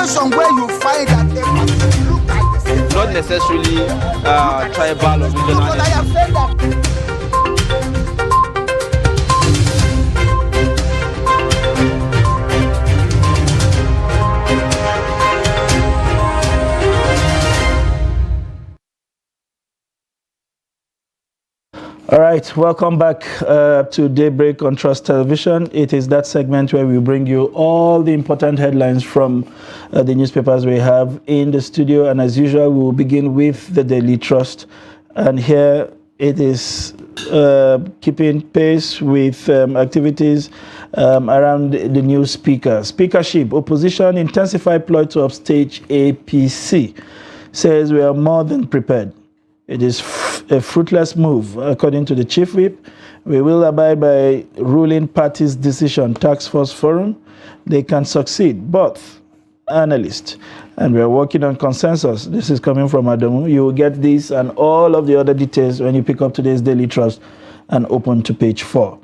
institution where you find that they look like the same. Not necessarily tribal or regional. But I have said that. All right, welcome back to Daybreak on Trust Television. It is that segment where we bring you all the important headlines from the newspapers we have in the studio. And as usual, we'll begin with the Daily Trust. And here it is keeping pace with activities around the new speakership. Opposition intensify ploy to upstage APC. Says we are more than prepared. It is a fruitless move, according to the chief whip. We will abide by ruling party's decision, task force forum. They can succeed, both analysts, and we are working on consensus. This is coming from Adamu. You will get this and all of the other details when you pick up today's Daily Trust and open to page 4.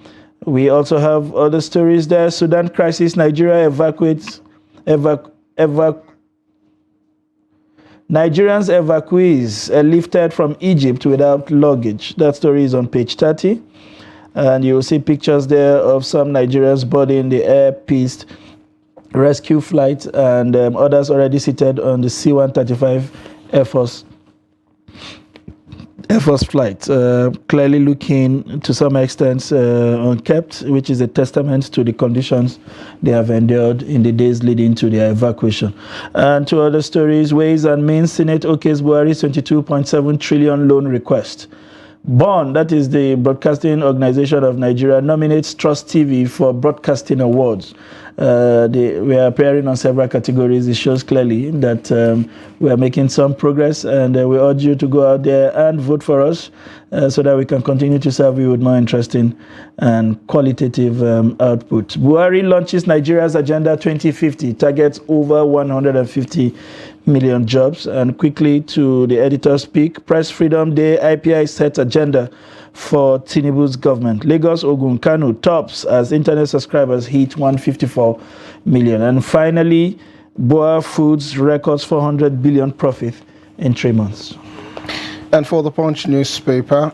We also have other stories there. Sudan crisis, Nigeria evacuates, Nigerians evacuees lifted from Egypt without luggage. That story is on page 30. And you will see pictures there of some Nigerians boarding the Air Peace rescue flight and others already seated on the C-135 Air Force flight, clearly looking to some extent unkept, which is a testament to the conditions they have endured in the days leading to their evacuation. And two other stories, Ways and Means, Senate okays Buhari's 22.7 trillion loan request. Bond, that is the Broadcasting Organization of Nigeria, nominates Trust TV for Broadcasting Awards. We are appearing on several categories. It shows clearly that we are making some progress, and we urge you to go out there and vote for us so that we can continue to serve you with more interesting and qualitative output. Buhari launches Nigeria's Agenda 2050, targets over 150 million jobs. And quickly to the editor's speak, Press Freedom Day, IPI sets agenda for Tinubu's government. Lagos, Ogun, Kano tops as internet subscribers hit 154 million. And finally, Boa Foods records 400 billion profit in 3 months. And for the Punch newspaper,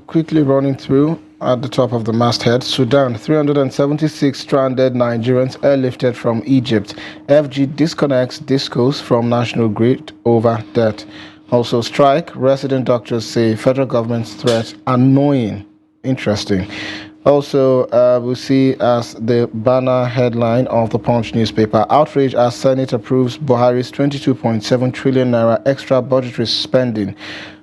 quickly running through at the top of the masthead, Sudan, 376 stranded Nigerians airlifted from Egypt. FG disconnects discos from national grid over debt. Also strike, resident doctors say federal government's threat annoying. Interesting. Also, we'll see as the banner headline of the Punch newspaper, outrage as Senate approves Buhari's 22.7 trillion naira extra budgetary spending.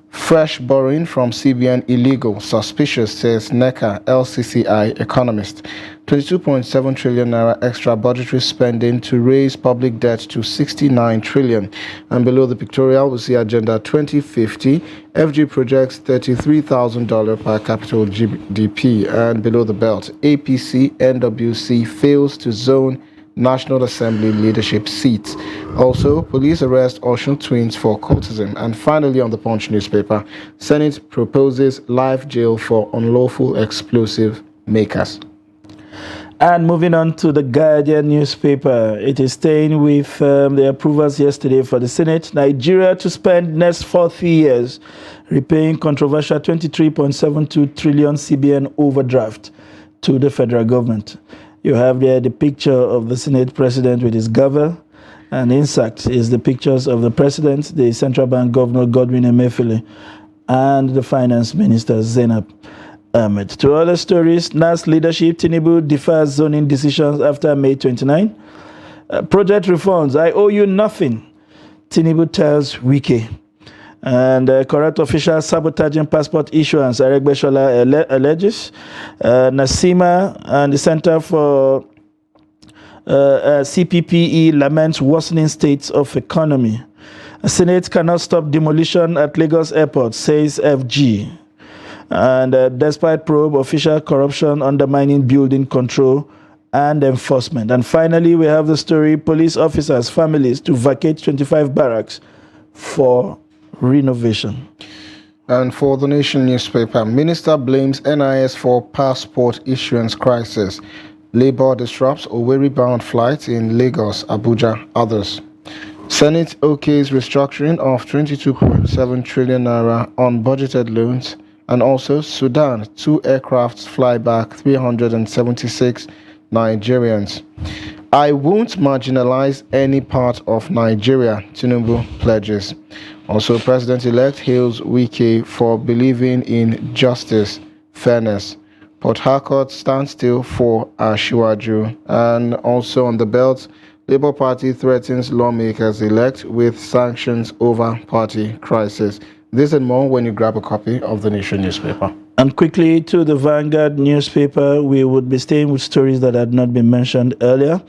Fresh borrowing from CBN illegal, suspicious, says NECA LCCI economist. 22.7 trillion naira extra budgetary spending to raise public debt to 69 trillion. And below the pictorial, we see Agenda 2050. FG projects $33,000 per capital GDP. And below the belt, APC NWC fails to zone National Assembly leadership seats. Also, police arrest Osun twins for cultism. And finally, on the Punch newspaper, Senate proposes life jail for unlawful explosive makers. And moving on to the Guardian newspaper, it is staying with the approvals yesterday for the Senate. Nigeria to spend next 40 years repaying controversial 23.72 trillion CBN overdraft to the federal government. You have there the picture of the Senate president with his gavel, and insert is the pictures of the president, the central bank governor Godwin Emefiele, and the finance minister Zainab Ahmed. To other stories, NAS leadership, Tinubu defers zoning decisions after May 29. Project reforms, I owe you nothing, Tinubu tells Wike. And corrupt officials sabotaging passport issuance, Aregbesola alleges. Nasima and the Center for CPPE laments worsening states of economy. Senate cannot stop demolition at Lagos Airport, says FG. And despite probe, official corruption undermining building control and enforcement. And finally, we have the story, police officers' families to vacate 25 barracks for renovation. And for the Nation newspaper, Minister blames NIS for passport issuance crisis. Labour disrupts Owerri-bound flights in Lagos, Abuja, others. Senate OK's restructuring of 22.7 trillion naira on budgeted loans. And also Sudan, 2 aircrafts fly back 376 Nigerians. I won't marginalize any part of Nigeria, Tinubu pledges. Also, President-elect hails Wike for believing in justice, fairness. Port Harcourt stands still for Ashiwaju. And also on the belt, Labour Party threatens lawmakers-elect with sanctions over party crisis. This and more when you grab a copy of the Nation newspaper. And quickly to the Vanguard newspaper, we would be staying with stories that had not been mentioned earlier.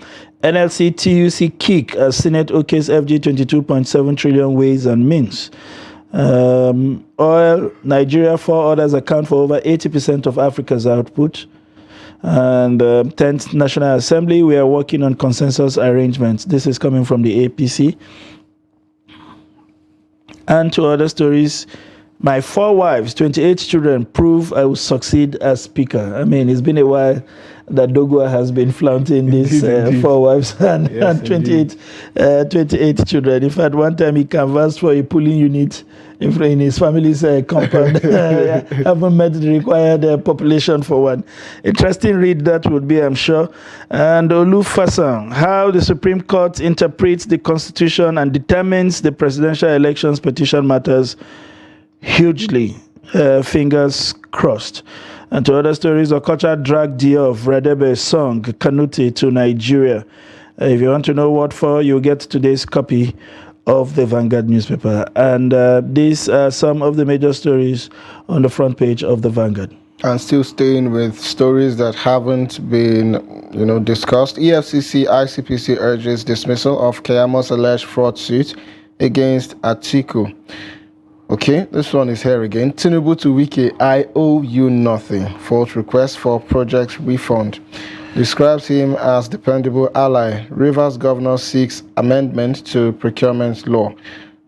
NLC TUC kick as Senate OK's FG 22.7 trillion ways and means. Oil, Nigeria, 4 others account for over 80% of Africa's output. And 10th National Assembly, we are working on consensus arrangements. This is coming from the APC. And to other stories, my 4 wives, 28 children prove I will succeed as speaker. I mean, it's been a while that Dogua has been flaunting these 4 wives and, Yes, and 28 children. In fact, one time he canvassed for a polling unit in his family's compound. Haven't met the required population for one. Interesting read that would be, I'm sure. And Olu Fasan, how the Supreme Court interprets the Constitution and determines the presidential elections petition matters hugely. Fingers crossed. And to other stories, Okocha dragged Diop, Redebe's song, Kanute, to Nigeria. If you want to know what for, you'll get today's copy of the Vanguard newspaper. And these are some of the major stories on the front page of the Vanguard. And still staying with stories that haven't been, discussed. EFCC ICPC urges dismissal of Keyamo's alleged fraud suit against Atiku. Okay, this one is here again. Tinubu to Wike, I owe you nothing. Fault request for project refund. Describes him as dependable ally. Rivers governor seeks amendment to procurement law.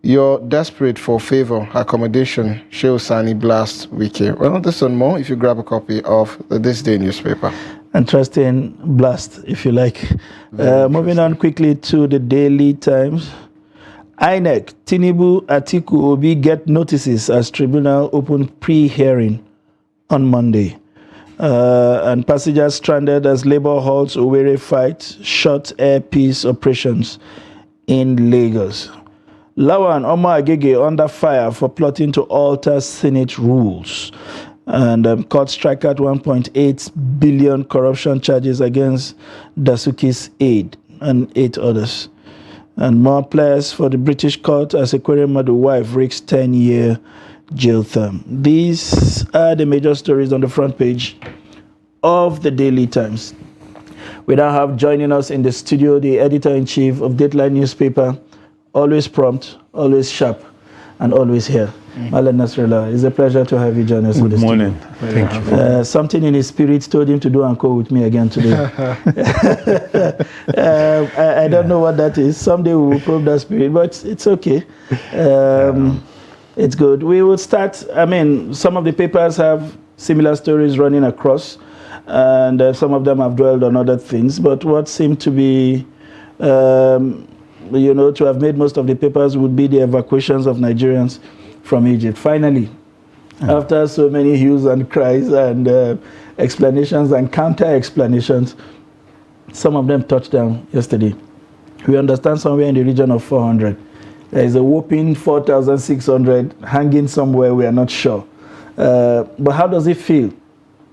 You're desperate for favor, accommodation. Shehu Sani blasts Wike. Well, this and more if you grab a copy of the This Day newspaper. Interesting blast, if you like. Moving on quickly to the Daily Times. INEC, Tinubu, Atiku, Obi get notices as tribunal open pre-hearing on Monday. And passengers stranded as Labour halts Owerri fight, short air peace operations in Lagos. Lawan Omo Agege under fire for plotting to alter Senate rules. And court strike at 1.8 billion corruption charges against Dasuki's aide and 8 others. And more players for the British court as Ekweremadu wife risks 10-year jail term. These are the major stories on the front page of the Daily Times. We now have joining us in the studio the editor-in-chief of Dateline newspaper, always prompt, always sharp, and always here. Malan Nasrallah, it's a pleasure to have you join us in the studio. Good morning. Thank you. Something in his spirit told him to do Anko with me again today. I don't know what that is. Someday we will probe that spirit, but it's okay. It's good. We will start. I mean, some of the papers have similar stories running across, and some of them have dwelled on other things. But what seemed to be, to have made most of the papers would be the evacuations of Nigerians from Egypt. Finally, after so many hues and cries and explanations and counter-explanations, some of them touched down yesterday. We understand somewhere in the region of 400. There is a whopping 4,600 hanging somewhere, we are not sure. But how does it feel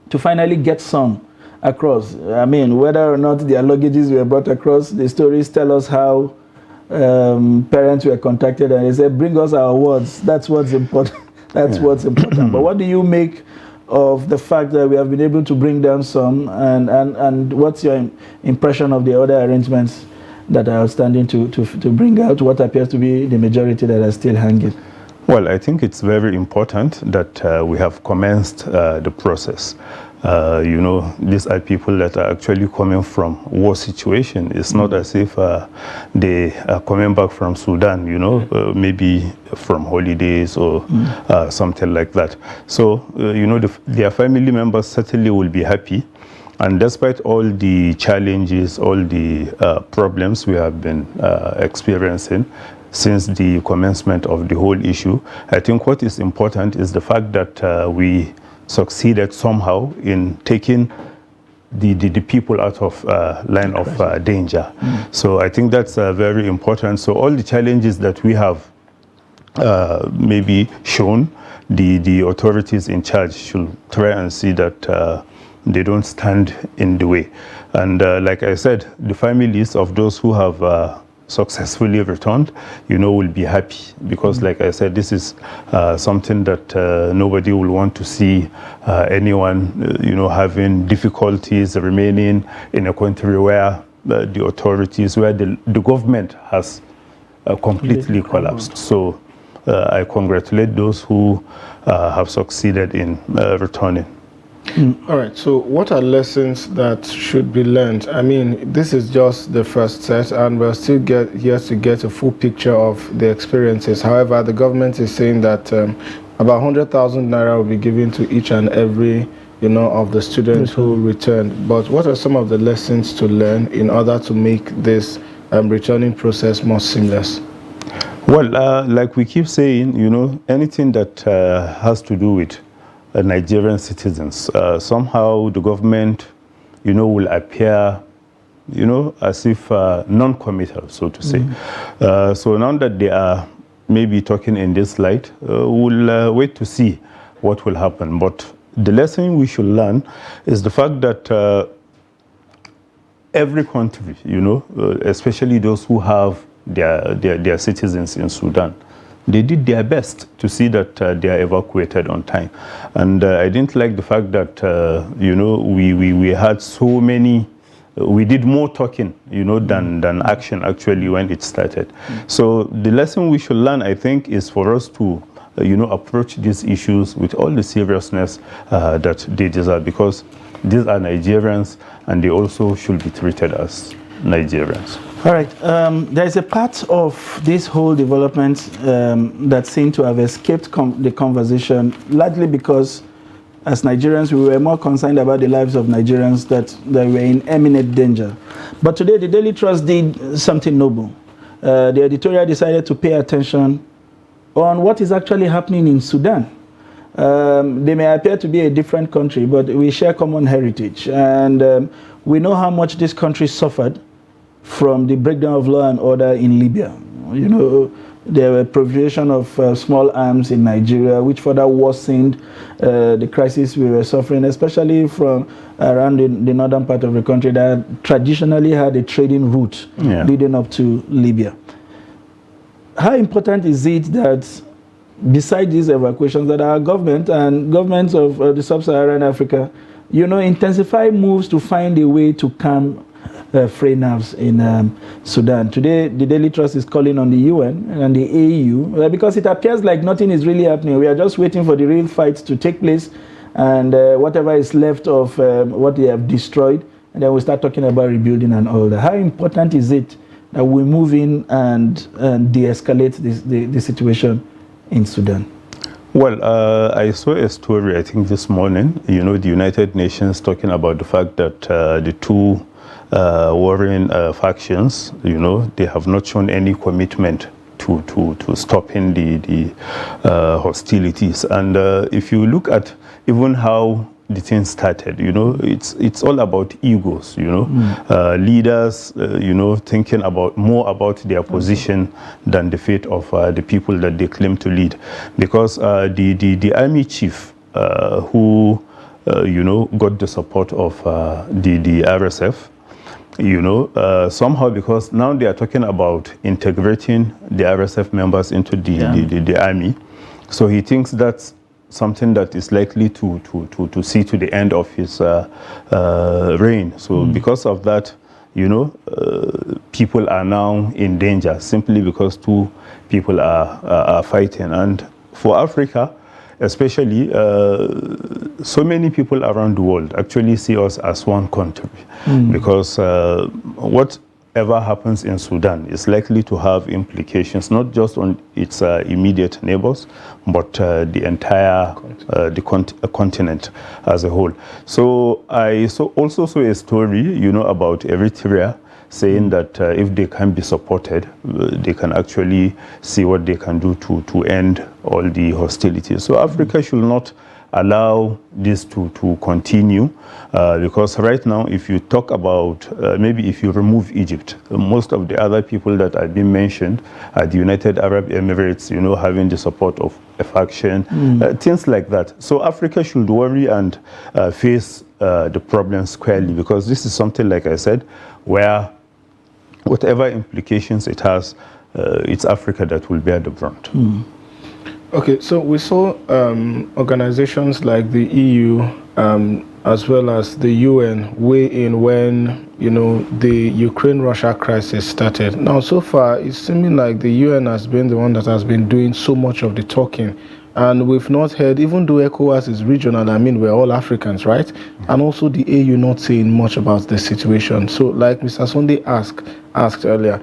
to finally get some across? I mean, whether or not their luggages were brought across, the stories tell us how parents were contacted and they said, bring us our awards. That's what's important. That's what's important. But what do you make of the fact that we have been able to bring down some, and what's your impression of the other arrangements that are outstanding to bring out what appears to be the majority that are still hanging? Well, I think it's very important that we have commenced the process. These are people that are actually coming from war situation. It's not as if they are coming back from Sudan, maybe from holidays or something like that. So, their family members certainly will be happy. And despite all the challenges, all the problems we have been experiencing since the commencement of the whole issue, I think what is important is the fact that we succeeded somehow in taking the people out of line of danger. So I think that's very important. So all the challenges that we have maybe shown, the authorities in charge should try and see that they don't stand in the way. And like I said, the families of those who have successfully returned, will be happy, because like I said, this is something that nobody will want to see anyone, having difficulties remaining in a country where the authorities, where the government has completely collapsed. So I congratulate those who have succeeded in returning. All right, so what are lessons that should be learned? I mean, this is just the first set, and we're still yet to get a full picture of the experiences. However, the government is saying that about 100,000 naira will be given to each and every, of the students who returned. But what are some of the lessons to learn in order to make this returning process more seamless? Well, like we keep saying, anything that has to do with Nigerian citizens, somehow the government, will appear, as if non-committal, so to say. So now that they are maybe talking in this light, we'll wait to see what will happen. But the lesson we should learn is the fact that every country, especially those who have their citizens in Sudan, they did their best to see that they are evacuated on time. And I didn't like the fact that, we had so many, we did more talking, than action actually when it started. So the lesson we should learn, I think, is for us to, approach these issues with all the seriousness that they deserve, because these are Nigerians and they also should be treated as Nigerians. All right. There is a part of this whole development that seemed to have escaped the conversation, largely because, as Nigerians, we were more concerned about the lives of Nigerians that were in imminent danger. But today, the Daily Trust did something noble. The editorial decided to pay attention on what is actually happening in Sudan. They may appear to be a different country, but we share common heritage. And we know how much this country suffered from the breakdown of law and order in Libya. There were proliferation of small arms in Nigeria, which further worsened the crisis we were suffering, especially from around the northern part of the country that traditionally had a trading route leading up to Libya. How important is it that, besides these evacuations, that our government and governments of the sub-Saharan Africa, intensify moves to find a way to calm frayed nerves in Sudan? Today, the Daily Trust is calling on the UN and the AU because it appears like nothing is really happening. We are just waiting for the real fight to take place, and whatever is left of what they have destroyed, and then we start talking about rebuilding and all that. How important is it that we move in and de-escalate the situation in Sudan? Well, I saw a story, I think this morning, the United Nations talking about the fact that the two warring factions, they have not shown any commitment to stopping the hostilities. And if you look at even how the thing started, it's all about egos, leaders, thinking more about their position than the fate of the people that they claim to lead. Because the army chief who, got the support of the RSF, somehow, because now they are talking about integrating the RSF members into the army. So he thinks that's something that is likely to see to the end of his reign. So because of that, people are now in danger simply because two people are fighting. And for Africa, especially, so many people around the world actually see us as one country, because what whatever happens in Sudan is likely to have implications not just on its immediate neighbors, but the entire continent as a whole. So I also saw a story, you know, about Eritrea, saying that if they can be supported, they can actually see what they can do to end all the hostilities. So Africa should not allow this to continue, because right now, if you talk about, maybe if you remove Egypt, most of the other people that have been mentioned, the United Arab Emirates, you know, having the support of a faction, things like that. So Africa should worry and face the problem squarely, because this is something, like I said, where whatever implications it has, it's Africa that will bear the brunt. Okay, so we saw organizations like the EU as well as the UN weigh in when, you know, the Ukraine-Russia crisis started. Now, so far, it's seeming like the UN has been the one that has been doing so much of the talking. And we've not heard, even though ECOWAS is regional, I mean, we're all Africans, right? And also the AU not saying much about the situation. So, like Mr. Sunday asked earlier,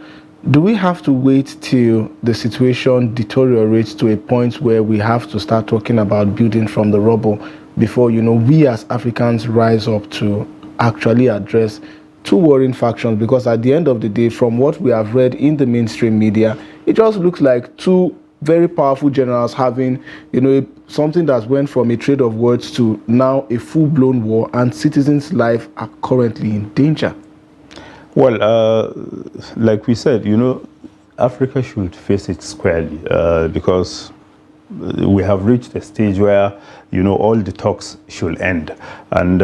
do we have to wait till the situation deteriorates to a point where we have to start talking about building from the rubble before, you know, we as Africans rise up to actually address two warring factions? Because at the end of the day, from what we have read in the mainstream media, it just looks like two very powerful generals having, you know, something that went from a trade of words to now a full-blown war, and citizens' lives are currently in danger. Well, like we said, you know, Africa should face it squarely, because we have reached a stage where, you know, all the talks should end. And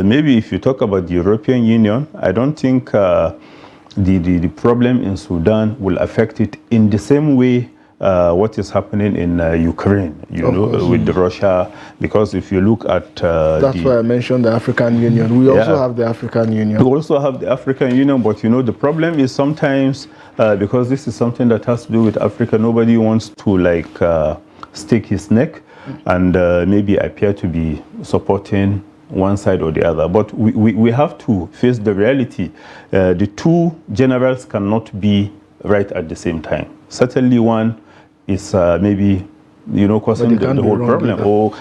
maybe if you talk about the European Union, I don't think the problem in Sudan will affect it in the same way what is happening in Ukraine, you know, with Russia, because if you look at... That's why I mentioned the African Union. We also have the African Union. We also have the African Union, but, you know, the problem is sometimes, because this is something that has to do with Africa, nobody wants to, like, stick his neck and maybe appear to be supporting one side or the other. But we have to face the reality. The two generals cannot be right at the same time. Certainly one is maybe, you know, causing the whole problem, or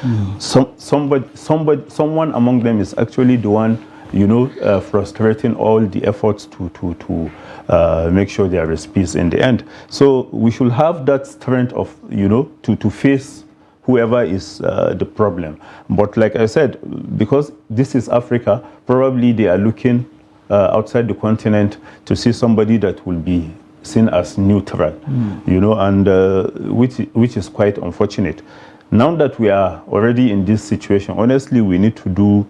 someone among them is actually the one, you know, frustrating all the efforts to make sure there is peace in the end. So we should have that strength of, you know, to face whoever is the problem. But like I said, because this is Africa, probably they are looking outside the continent to see somebody that will be seen as neutral, you know, and which is quite unfortunate. Now that we are already in this situation, honestly, we need to do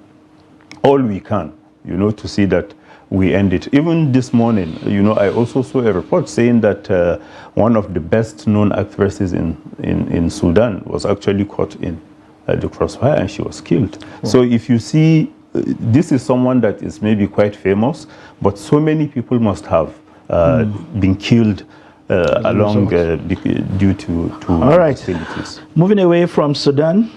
all we can, you know, to see that we end it. Even this morning, you know, I also saw a report saying that one of the best known actresses in Sudan was actually caught in the crossfire and she was killed. So if you see, this is someone that is maybe quite famous, but so many people must have been killed along due to all right. hostilities. Moving away from Sudan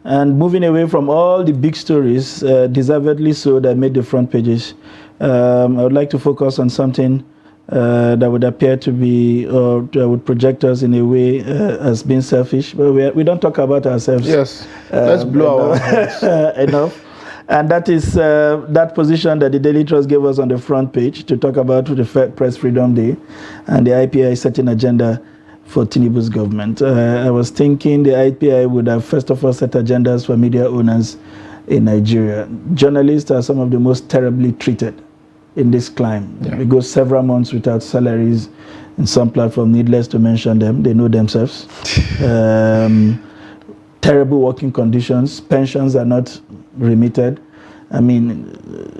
and moving away from all the big stories, deservedly so, that made the front pages, I would like to focus on something that would appear to be, or that would project us in a way as being selfish, but we don't talk about ourselves. Yes, let's blow our heads. Enough. And that is that position that the Daily Trust gave us on the front page to talk about the Press Freedom Day and the IPI setting agenda for Tinubu's government. I was thinking the IPI would have first of all set agendas for media owners in Nigeria. Journalists are some of the most terribly treated in this climb. We go several months without salaries in some platform, needless to mention them, they know themselves. Terrible working conditions, pensions are not remitted. I mean,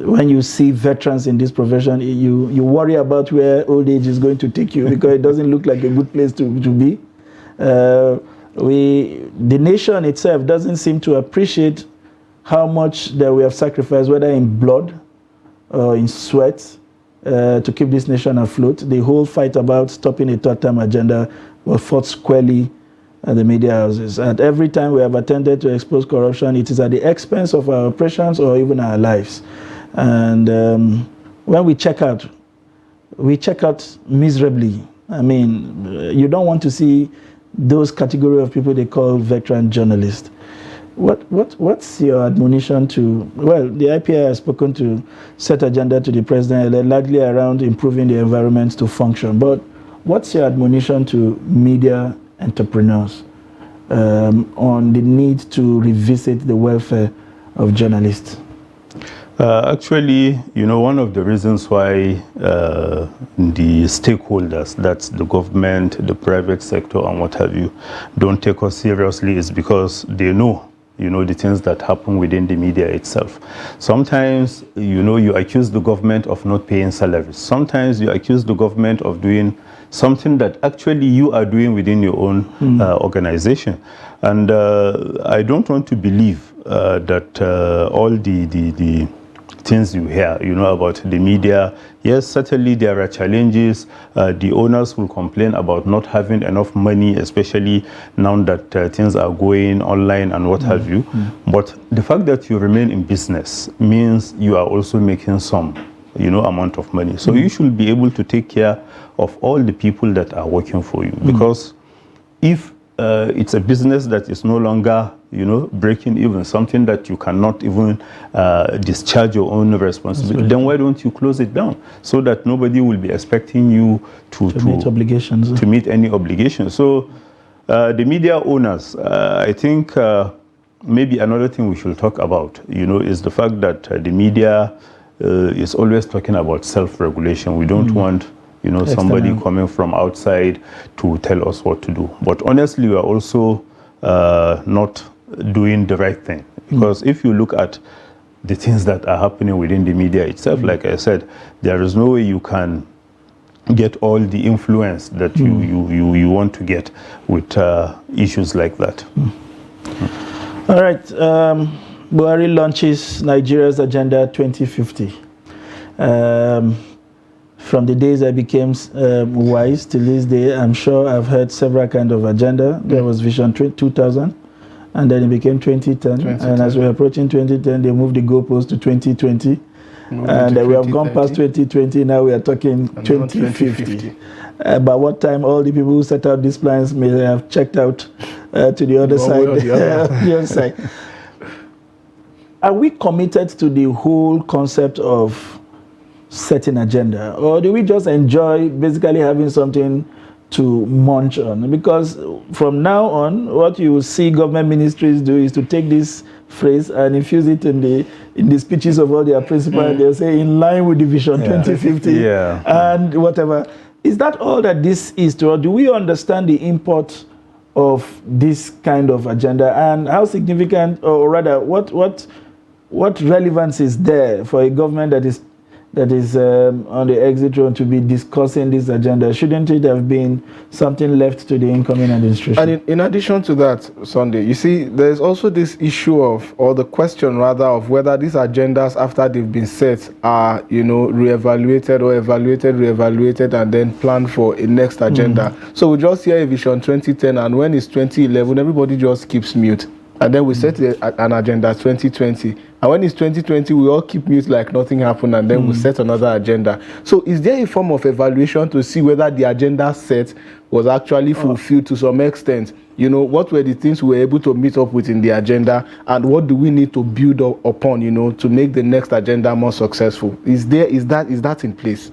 when you see veterans in this profession, you worry about where old age is going to take you because it doesn't look like a good place to be. The nation itself doesn't seem to appreciate how much that we have sacrificed, whether in blood or in sweat, to keep this nation afloat. The whole fight about stopping a third-term agenda was fought squarely at the media houses. And every time we have attempted to expose corruption, it is at the expense of our operations or even our lives. And when we check out, we check out miserably. I mean, you don't want to see those category of people they call veteran journalists. What's your admonition to, well, the IPI has spoken to set agenda to the president, largely around improving the environment to function, but what's your admonition to media entrepreneurs on the need to revisit the welfare of journalists? Actually, one of the reasons why the stakeholders, that's the government, the private sector, and what have you, don't take us seriously is because they know the things that happen within the media itself. Sometimes, you accuse the government of not paying salaries. Sometimes you accuse the government of doing something that actually you are doing within your own organization. And I don't want to believe that all the things you hear, about the media. Yes, certainly there are challenges. The owners will complain about not having enough money, especially now that things are going online and what have you. But the fact that you remain in business means you are also making some, amount of money. So you should be able to take care of all the people that are working for you. Because if it's a business that is no longer, breaking even, something that you cannot even discharge your own responsibility, then why don't you close it down so that nobody will be expecting you to meet obligations, to meet any obligations. So the media owners, I think maybe another thing we should talk about, is the fact that the media is always talking about self-regulation. We don't want somebody coming from outside to tell us what to do. But honestly, we are also not doing the right thing. Because if you look at the things that are happening within the media itself, like I said, there is no way you can get all the influence that you want to get with issues like that. All right. Buhari launches Nigeria's Agenda 2050. From the days I became wise till this day, I'm sure I've heard several kinds of agenda. There was Vision 2000, and then it became 2010. And as we're approaching 2010, they moved the goalpost to 2020. And we have gone past 2020, now we are talking 2050. By what time all the people who set out these plans may have checked out to the other side. The other side. Are we committed to the whole concept of setting agenda, or do we just enjoy basically having something to munch on? Because from now on, what you will see government ministries do is to take this phrase and infuse it in the speeches of all their principals. They'll say in line with the Vision 2050 and whatever. Is that all that this is to us? Do we understand the import of this kind of agenda, and how significant, or rather what relevance is there for a government that is on the exit road to be discussing this agenda? Shouldn't it have been something left to the incoming administration? And in addition to that, Sunday, you see, there's also this issue of, or the question rather, of whether these agendas after they've been set are, reevaluated or reevaluated, and then planned for a next agenda. So we just hear a Vision 2010, and when it's 2011, everybody just keeps mute. And then we set an agenda 2020. And when it's 2020, we all keep mute like nothing happened, and then we set another agenda. So is there a form of evaluation to see whether the agenda set was actually fulfilled to some extent? What were the things we were able to meet up with in the agenda, and what do we need to build upon, to make the next agenda more successful? Is that in place?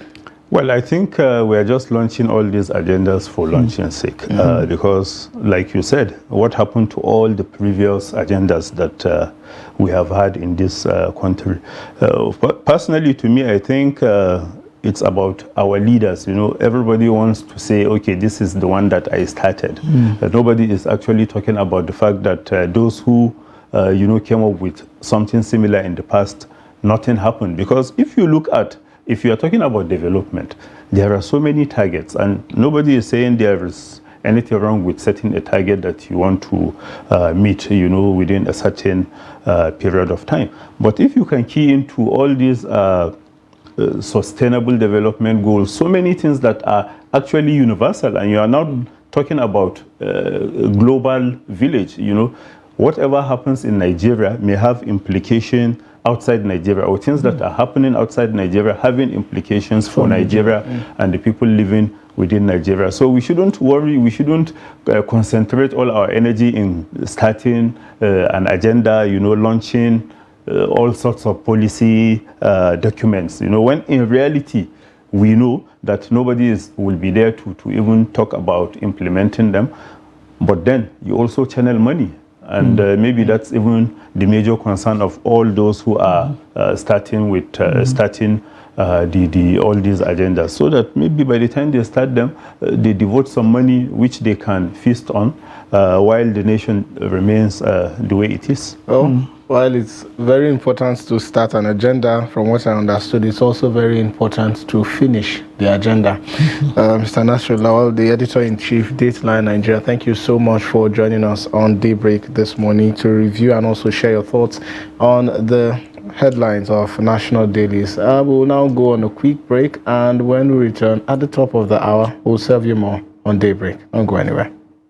Well, I think we are just launching all these agendas for launching's sake, because, like you said, what happened to all the previous agendas that we have had in this country? Personally, to me, I think it's about our leaders. Everybody wants to say, okay, this is the one that I started. Nobody is actually talking about the fact that those who, came up with something similar in the past, nothing happened. Because if you are talking about development, there are so many targets, and nobody is saying there is anything wrong with setting a target that you want to meet, within a certain period of time. But if you can key into all these sustainable development goals, so many things that are actually universal, and you are not talking about global village, whatever happens in Nigeria may have implication outside Nigeria, or things that are happening outside Nigeria having implications for Nigeria and the people living within Nigeria. So we shouldn't worry, we shouldn't concentrate all our energy in starting an agenda, launching all sorts of policy documents, when in reality we know that nobody will be there to even talk about implementing them. But then you also channel money. And maybe that's even the major concern of all those who are starting with all these agendas, so that maybe by the time they start them, they devote some money which they can feast on while the nation remains the way it is. Well, while it's very important to start an agenda, from what I understood, it's also very important to finish the agenda. Mr. Nasir Lawal, the editor-in-chief, Dateline Nigeria, thank you so much for joining us on Daybreak this morning to review and also share your thoughts on the headlines of national dailies. We'll now go on a quick break, and when we return at the top of the hour, we'll serve you more on Daybreak. Don't go anywhere.